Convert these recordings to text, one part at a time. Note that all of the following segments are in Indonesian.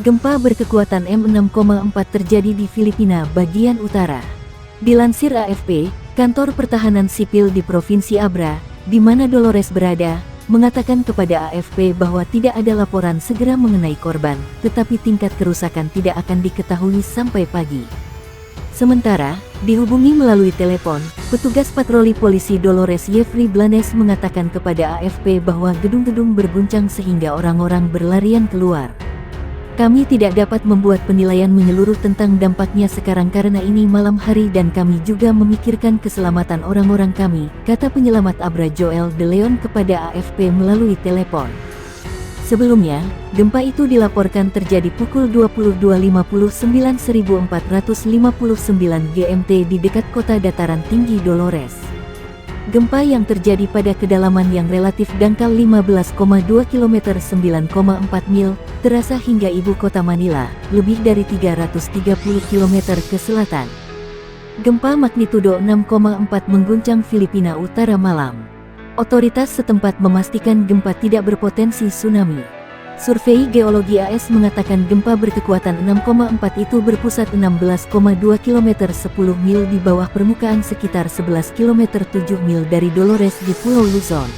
Gempa berkekuatan M6,4 terjadi di Filipina bagian utara. Dilansir AFP, Kantor Pertahanan Sipil di Provinsi Abra, di mana Dolores berada, mengatakan kepada AFP bahwa tidak ada laporan segera mengenai korban, tetapi tingkat kerusakan tidak akan diketahui sampai pagi. Sementara, dihubungi melalui telepon, petugas patroli polisi Dolores Yefri Blanes mengatakan kepada AFP bahwa gedung-gedung berguncang sehingga orang-orang berlarian keluar. Kami tidak dapat membuat penilaian menyeluruh tentang dampaknya sekarang karena ini malam hari dan kami juga memikirkan keselamatan orang-orang kami, kata penyelamat Abra Joel De Leon kepada AFP melalui telepon. Sebelumnya, gempa itu dilaporkan terjadi pukul 22.59 1459 GMT di dekat kota dataran tinggi Dolores. Gempa yang terjadi pada kedalaman yang relatif dangkal 15,2 km 9,4 mil, terasa hingga ibu kota Manila, lebih dari 330 km ke selatan. Gempa magnitudo 6,4 mengguncang Filipina Utara malam. Otoritas setempat memastikan gempa tidak berpotensi tsunami. Survei Geologi AS mengatakan gempa berkekuatan 6,4 itu berpusat 16,2 km 10 mil di bawah permukaan sekitar 11 km 7 mil dari Dolores di Pulau Luzon.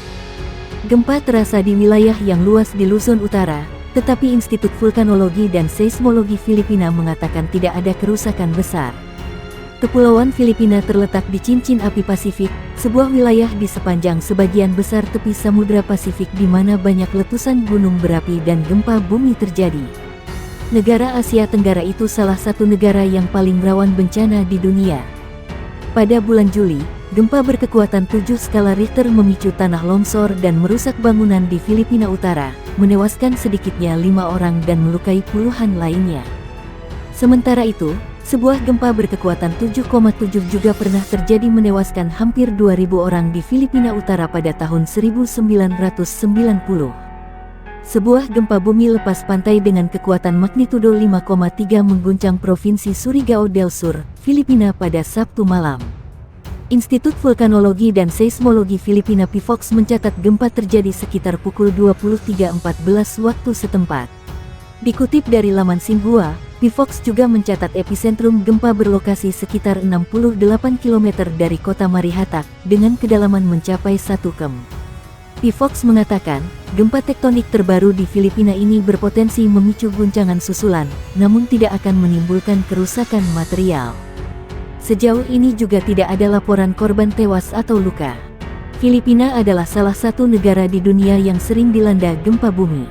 Gempa terasa di wilayah yang luas di Luzon Utara, tetapi Institut Vulkanologi dan Seismologi Filipina mengatakan tidak ada kerusakan besar. Kepulauan Filipina terletak di cincin api Pasifik, sebuah wilayah di sepanjang sebagian besar tepi Samudra Pasifik di mana banyak letusan gunung berapi dan gempa bumi terjadi. Negara Asia Tenggara itu salah satu negara yang paling rawan bencana di dunia. Pada bulan Juli, gempa berkekuatan 7 skala Richter memicu tanah longsor dan merusak bangunan di Filipina Utara, menewaskan sedikitnya 5 orang dan melukai puluhan lainnya. Sementara itu, sebuah gempa berkekuatan 7,7 juga pernah terjadi menewaskan hampir 2.000 orang di Filipina Utara pada tahun 1990. Sebuah gempa bumi lepas pantai dengan kekuatan magnitudo 5,3 mengguncang Provinsi Surigao del Sur, Filipina pada Sabtu malam. Institut Vulkanologi dan Seismologi Filipina PIVOX mencatat gempa terjadi sekitar pukul 23.14 waktu setempat. Dikutip dari laman Xinhua, PIVOX juga mencatat epicentrum gempa berlokasi sekitar 68 km dari kota Marihatak, dengan kedalaman mencapai 1 km. PIVOX mengatakan, gempa tektonik terbaru di Filipina ini berpotensi memicu guncangan susulan, namun tidak akan menimbulkan kerusakan material. Sejauh ini juga tidak ada laporan korban tewas atau luka. Filipina adalah salah satu negara di dunia yang sering dilanda gempa bumi.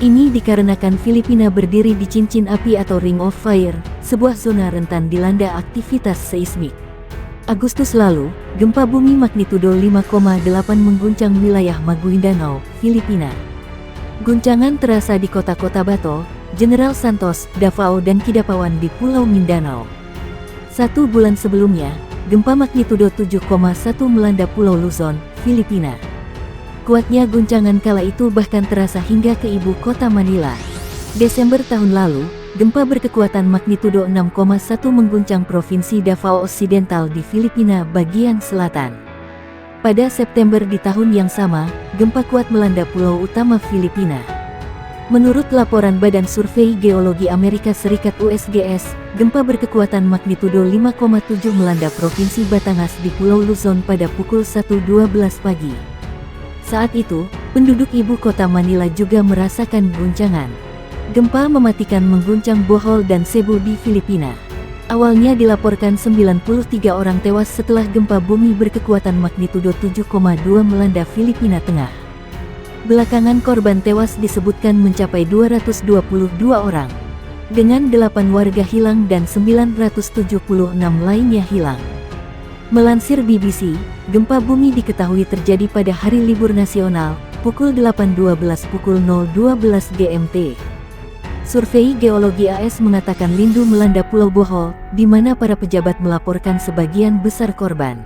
Ini dikarenakan Filipina berdiri di cincin api atau Ring of Fire, sebuah zona rentan dilanda aktivitas seismik. Agustus lalu, gempa bumi magnitudo 5,8 mengguncang wilayah Maguindanao, Filipina. Guncangan terasa di kota-kota Bato, General Santos, Davao dan Kidapawan di Pulau Mindanao. 1 bulan sebelumnya, gempa magnitudo 7,1 melanda Pulau Luzon, Filipina. Kuatnya guncangan kala itu bahkan terasa hingga ke ibu kota Manila. Desember tahun lalu, gempa berkekuatan magnitudo 6,1 mengguncang Provinsi Davao Occidental di Filipina bagian selatan. Pada September di tahun yang sama, gempa kuat melanda pulau utama Filipina. Menurut laporan Badan Survei Geologi Amerika Serikat USGS, gempa berkekuatan magnitudo 5,7 melanda Provinsi Batangas di Pulau Luzon pada pukul 1.12 pagi. Saat itu, penduduk ibu kota Manila juga merasakan guncangan. Gempa mematikan mengguncang Bohol dan Cebu di Filipina. Awalnya dilaporkan 93 orang tewas setelah gempa bumi berkekuatan magnitudo 7,2 melanda Filipina Tengah. Belakangan korban tewas disebutkan mencapai 222 orang, dengan 8 warga hilang dan 976 lainnya hilang. Melansir BBC, gempa bumi diketahui terjadi pada hari libur nasional, pukul 8.12 pukul 0.12 GMT. Survei Geologi AS mengatakan lindu melanda Pulau Bohol, di mana para pejabat melaporkan sebagian besar korban.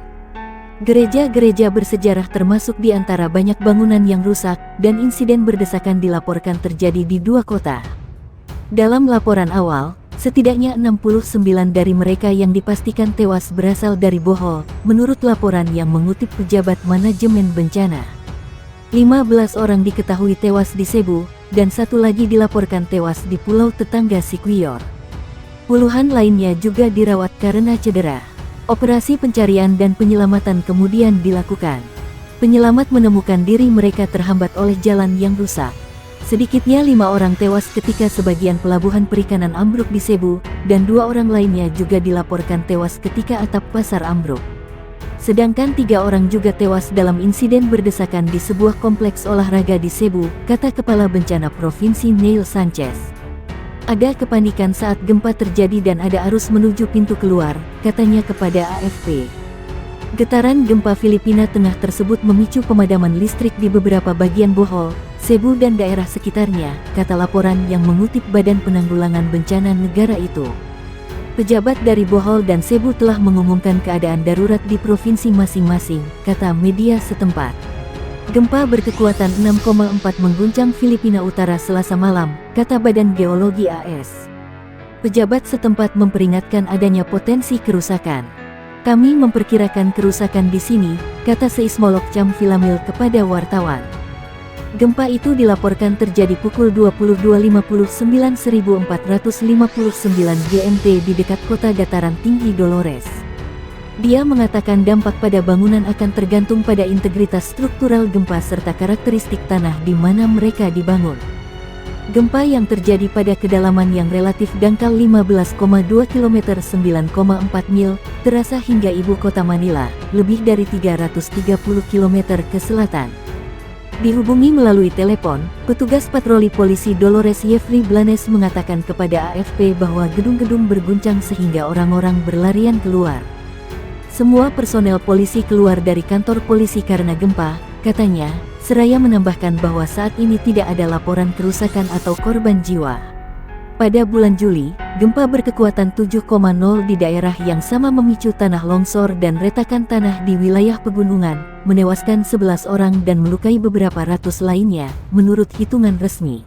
Gereja-gereja bersejarah termasuk di antara banyak bangunan yang rusak, dan insiden berdesakan dilaporkan terjadi di 2 kota. Dalam laporan awal, setidaknya 69 dari mereka yang dipastikan tewas berasal dari Bohol, menurut laporan yang mengutip pejabat manajemen bencana. 15 orang diketahui tewas di Cebu, dan satu lagi dilaporkan tewas di pulau tetangga Siquijor. Puluhan lainnya juga dirawat karena cedera. Operasi pencarian dan penyelamatan kemudian dilakukan. Penyelamat menemukan diri mereka terhambat oleh jalan yang rusak. Sedikitnya 5 orang tewas ketika sebagian pelabuhan perikanan ambruk di Cebu, dan 2 orang lainnya juga dilaporkan tewas ketika atap pasar ambruk. Sedangkan 3 orang juga tewas dalam insiden berdesakan di sebuah kompleks olahraga di Cebu, kata Kepala Bencana Provinsi Neil Sanchez. Ada kepanikan saat gempa terjadi dan ada arus menuju pintu keluar, katanya kepada AFP. Getaran gempa Filipina Tengah tersebut memicu pemadaman listrik di beberapa bagian Bohol, Cebu dan daerah sekitarnya, kata laporan yang mengutip Badan Penanggulangan Bencana Negara itu. Pejabat dari Bohol dan Cebu telah mengumumkan keadaan darurat di provinsi masing-masing, kata media setempat. Gempa berkekuatan 6,4 mengguncang Filipina Utara Selasa malam, kata Badan Geologi AS. Pejabat setempat memperingatkan adanya potensi kerusakan. Kami memperkirakan kerusakan di sini, kata seismolog Cham Filamil kepada wartawan. Gempa itu dilaporkan terjadi pukul 22.59 1459 GMT di dekat kota dataran tinggi Dolores. Dia mengatakan dampak pada bangunan akan tergantung pada integritas struktural gempa serta karakteristik tanah di mana mereka dibangun. Gempa yang terjadi pada kedalaman yang relatif dangkal 15,2 km 9,4 mil, terasa hingga ibu kota Manila, lebih dari 330 km ke selatan. Dihubungi melalui telepon, petugas patroli polisi Dolores Yefri Blanes mengatakan kepada AFP bahwa gedung-gedung berguncang sehingga orang-orang berlarian keluar. Semua personel polisi keluar dari kantor polisi karena gempa, katanya, seraya menambahkan bahwa saat ini tidak ada laporan kerusakan atau korban jiwa. Pada bulan Juli, gempa berkekuatan 7,0 di daerah yang sama memicu tanah longsor dan retakan tanah di wilayah pegunungan, menewaskan 11 orang dan melukai beberapa ratus lainnya, menurut hitungan resmi.